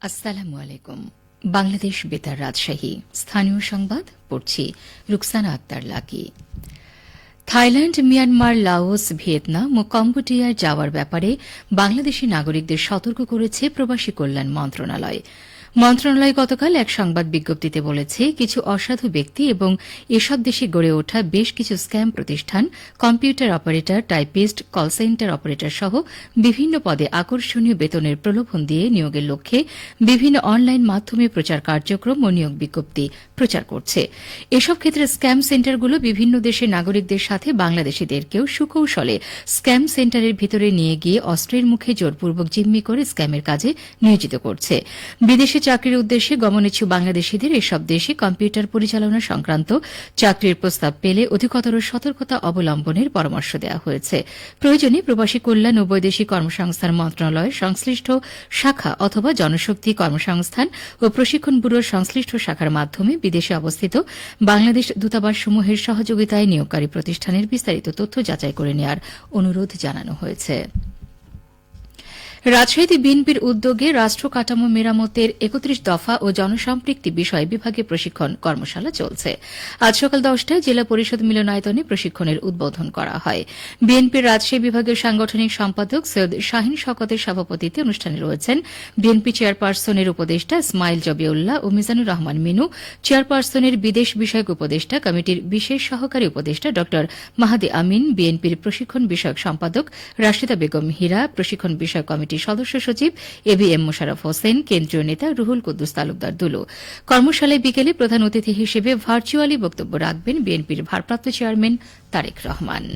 আসসালামু আলাইকুম। বাংলাদেশ বেতার রাজশাহী স্থানীয় সংবাদ পড়ছি Ruksana Akter Lucky. Thailand, Myanmar, Laos, Vietnam ও কম্বোডিয়ায় যাওয়ার ব্যাপারে বাংলাদেশি নাগরিকদের সতর্ক করেছে প্রবাসী কল্যাণ মন্ত্রণালয়। মন্ত্রণালয় গতকাল এক সংবাদ বিজ্ঞপ্তিতে বলেছে, কিছু অসাধু ব্যক্তি এবং এসব দেশে গড়ে ওঠা বেশ কিছু স্ক্যাম প্রতিষ্ঠান computer operator, typist, call centre operator সহ বিভিন্ন পদে আকর্ষণীয় বেতনের প্রলোভন দিয়ে নিয়োগের লক্ষ্যে বিভিন্ন অনলাইন মাধ্যমে প্রচার কার্যক্রম ও নিয়োগ বিজ্ঞপ্তি প্রচার করছে। এসব ক্ষেত্রে স্ক্যাম সেন্টারগুলো বিভিন্ন দেশের নাগরিকদের সাথে বাংলাদেশিদেরকেও সুকৌশলে স্ক্যাম সেন্টারের ভিতরে নিয়ে গিয়ে অস্ত্রের মুখে জোরপূর্বক জিম্মি করে স্ক্যামের কাজে নিয়োজিত করছে। বিদেশে চাকরির উদ্দেশ্যে গমনেচ্ছু বাংলাদেশিদের এসব দেশে কম্পিউটার পরিচালনা সংক্রান্ত চাকরির প্রস্তাব পেলে অধিকতর সতর্কতা অবলম্বনের পরামর্শ দেওয়া হয়েছে। প্রয়োজনে প্রবাসী কল্যাণ ও বৈদেশিক কর্মসংস্থান মন্ত্রণালয়ের সংশ্লিষ্ট শাখা অথবা জনশক্তি কর্মসংস্থান ও প্রশিক্ষণ ব্যুরোর সংশ্লিষ্ট শাখার মাধ্যমে বিদেশে অবস্থিত বাংলাদেশ দূতাবাসসমূহের সহযোগিতায় নিয়োগকারী প্রতিষ্ঠানের বিস্তারিত তথ্য যাচাই করে নেওয়ার অনুরোধ জানানো হয়েছে। রাজশাহীতে বিএনপির উদ্যোগে রাষ্ট্র কাঠামো মেরামতের ৩১ দফা ও জনসম্পৃক্তি বিষয় বিভাগে প্রশিক্ষণ কর্মশালা চলছে। আজ সকাল ১০টায় জেলা পরিষদ মিলনায়তনে প্রশিক্ষণের উদ্বোধন করা হয়। বিএনপির রাজশাহী বিভাগের সাংগঠনিক সম্পাদক সৈয়দ শাহীন শওকতের সভাপতিত্বে অনুষ্ঠানে রয়েছেন বিএনপি চেয়ারপারসনের উপদেষ্টা ইসমাইল জবিউল্লাহ ও মিজানুর রহমান মিনু, চেয়ারপারসনের বিদেশ বিষয়ক উপদেষ্টা, কমিটির বিশেষ সহকারী উপদেষ্টা ড মাহাদি আমিন, বিএনপির প্রশিক্ষণ বিষয়ক সম্পাদক রাশিদা বেগম হীরা, প্রশিক্ষণ বিষয়ক কমিটির সদস্য সচিব এবিএম মোশাররফ হোসেন, কেন্দ্রীয় নেতা রুহুল কুদ্দুস তালুকদার দুলু। কর্মশালায় বিকেলে প্রধান অতিথি হিসেবে ভার্চুয়ালি বক্তব্য রাখবেন বিএনপির ভারপ্রাপ্ত চেয়ারম্যান তারেক রহমান।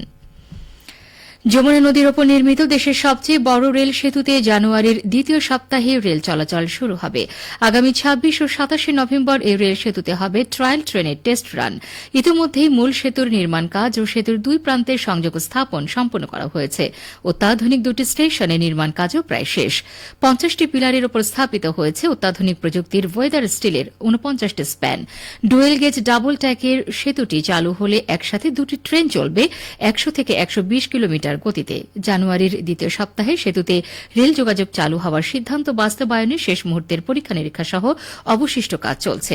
যমুনা নদীর ওপর নির্মিত দেশের সবচেয়ে বড় রেল সেতুতে জানুয়ারির দ্বিতীয় সপ্তাহে রেল চলাচল শুরু হবে। আগামী ২৬ ও ২৭ নভেম্বর এই রেল সেতুতে হবে ট্রায়াল ট্রেনের টেস্ট রান। ইতিমধ্যেই মূল সেতুর নির্মাণ কাজ ও সেতুর দুই প্রান্তের সংযোগ স্থাপন সম্পন্ন করা হয়েছে। অত্যাধুনিক দুটি স্টেশনে নির্মাণ কাজও প্রায় শেষ। ৫০টি পিলারের ওপর স্থাপিত হয়েছে অত্যাধুনিক প্রযুক্তির ওয়েদার স্টিলের ৪৯টি স্প্যান। ডুয়েল গেজ ডাবল ট্র্যাকের সেতুটি চালু হলে একসাথে দুটি ট্রেন চলবে ১০০ থেকে ১২০ কিলোমিটার গতিতে। জানুয়ারির দ্বিতীয় সপ্তাহে সেতুতে রেল যোগাযোগ চালু হওয়ার সিদ্ধান্ত বাস্তবায়নে শেষ মুহূর্তের পরীক্ষা নিরীক্ষা সহ অবশিষ্ট কাজ চলছে।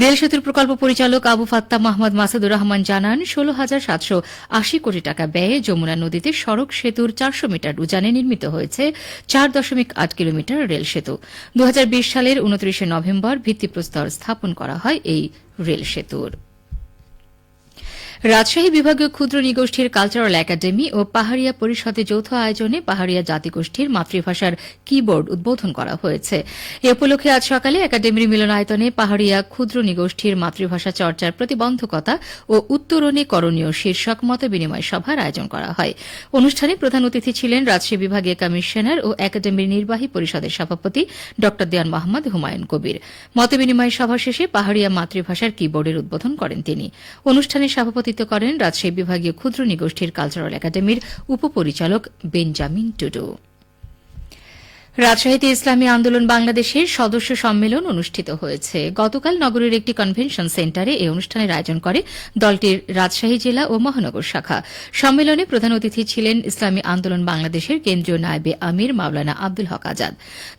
রেল সেতুর প্রকল্প পরিচালক আবু ফাত্তা মাহমুদ মাসুদুর রহমান জানান, ১৬,৭৮০ কোটি টাকা ব্যয়ে যমুনা নদীতে সড়ক সেতুর ৪০০ মিটার উজানে নির্মিত হয়েছে ৪.৮ কিলোমিটার রেল সেতু। ২০২০ সালের ২৯ নভেম্বর ভিত্তিপ্রস্তর স্থাপন করা হয় এই রেল সেতুর। রাজশাহী বিভাগীয় ক্ষুদ্র নৃগোষ্ঠীর কালচারাল একাডেমি ও পাহাড়িয়া পরিষদের যৌথ আয়োজনে পাহাড়িয়া জাতিগোষ্ঠীর মাতৃভাষার কিবোর্ড উদ্বোধন করা হয়েছে। এ উপলক্ষে আজ সকালে একাডেমির মিলনায়তনে পাহাড়িয়া ক্ষুদ্র নৃগোষ্ঠীর মাতৃভাষা চর্চার প্রতিবন্ধকতা ও উত্তরণে করণীয় শীর্ষক মতবিনিময় সভার আয়োজন করা হয়। অনুষ্ঠানে প্রধান অতিথি ছিলেন রাজশাহী বিভাগীয় কমিশনার ও একাডেমির নির্বাহী পরিষদের সভাপতি ড দেওয়ান মোহাম্মদ হুমায়ুন কবির। মতবিনিময় সভা শেষে পাহাড়িয়া মাতৃভাষার কিবোর্ডের উদ্বোধন করেন তিনি। অনুষ্ঠানে সভাপতিত্ব করেন রাজশাহী বিভাগীয় ক্ষুদ্র নৃগোষ্ঠীর কালচারাল একাডেমির উপপরিচালক বেঞ্জামিন টুডু। রাজশাহীতে ইসলামী আন্দোলন বাংলাদেশের সদস্য সম্মেলন অনুষ্ঠিত হয়েছে। গতকাল নগরীর একটি কনভেনশন সেন্টারে এই অনুষ্ঠানের আয়োজন করে দলটির রাজশাহী জেলা ও মহানগর শাখা। সম্মেলনে প্রধান অতিথি ছিলেন ইসলামী আন্দোলন বাংলাদেশের কেন্দ্রীয় নায়েবে আমির মাওলানা আব্দুল হক আজাদ।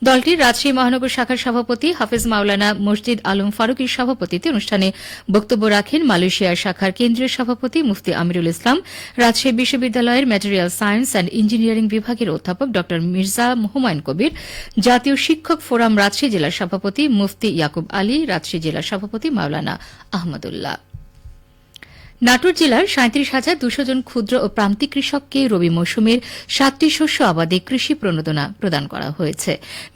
দলটির রাজশাহী মহানগর শাখার সভাপতি হাফেজ মাওলানা মসজিদ আলম ফারুকীর সভাপতিত্বে অনুষ্ঠানে বক্তব্য রাখেন মালয়েশিয়ার শাখার কেন্দ্রীয় সভাপতি মুফতি আমিরুল ইসলাম, রাজশাহী বিশ্ববিদ্যালয়ের ম্যাটেরিয়াল সায়েন্স অ্যান্ড ইঞ্জিনিয়ারিং বিভাগের অধ্যাপক ড মির্জা হুমায়ুন কবির, জাতীয় শিক্ষক ফোরাম রাজশাহী জেলার সভাপতি মুফতি ইয়াকুব আলী, রাজশাহী জেলার সভাপতি মাওলানা আহমদুল্লাহ। নাটোর জেলার ৩৭,২০০ জন ক্ষুদ্র ও প্রান্তিক কৃষককে রবি মৌসুমের ৭টি শস্য আবাদে কৃষি প্রণোদনা প্রদান করা হয়েছে।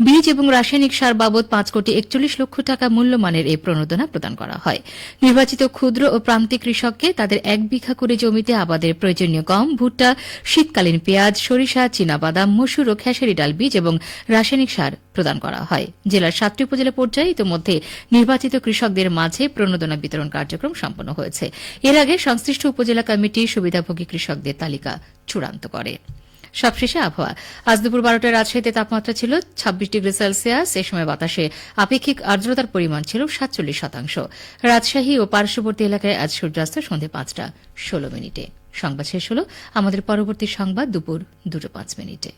বীজ এবং রাসায়নিক সার বাবদ ৫,৪১ লক্ষ টাকা মূল্যমানের এই প্রণোদনা প্রদান করা হয়। নির্বাচিত ক্ষুদ্র ও প্রান্তিক কৃষককে তাদের ১ বিঘা করে জমিতে আবাদের প্রয়োজনীয় গম, ভুট্টা, শীতকালীন পেঁয়াজ, সরিষা, চীনাবাদাম, মসুর ও খেসারি ডাল বীজ এবং রাসায়নিক সার প্রদান করা হয়। জেলার ৭টি উপজেলা পর্যায়ে ইতিমধ্যে নির্বাচিত কৃষকদের মাঝে প্রণোদনা বিতরণ কার্যক্রম সম্পন্ন হয়েছে। এর আগে সংশ্লিষ্ট উপজেলা কমিটি সুবিধাভোগী কৃষকদের তালিকা চূড়ান্ত করে। সবশেষে আবহাওয়া। আজ দুপুর ১২টায় রাজশাহীতে তাপমাত্রা ছিল ২৬ ডিগ্রি সেলসিয়াস। এ সময় বাতাসে আপেক্ষিক আর্দ্রতার পরিমাণ ছিল ৪৭%। রাজশাহী ও পার্শ্ববর্তী এলাকায় আজ সূর্যাস্ত সন্ধ্যে ৫টা ১৬ মিনিটে। সংবাদ শেষ হল। আমাদের পরবর্তী সংবাদ দুপুর ২টা ৫ মিনিটে।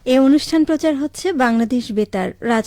এ অনুষ্ঠান প্রচার হচ্ছে বাংলাদেশ বেতার রাজ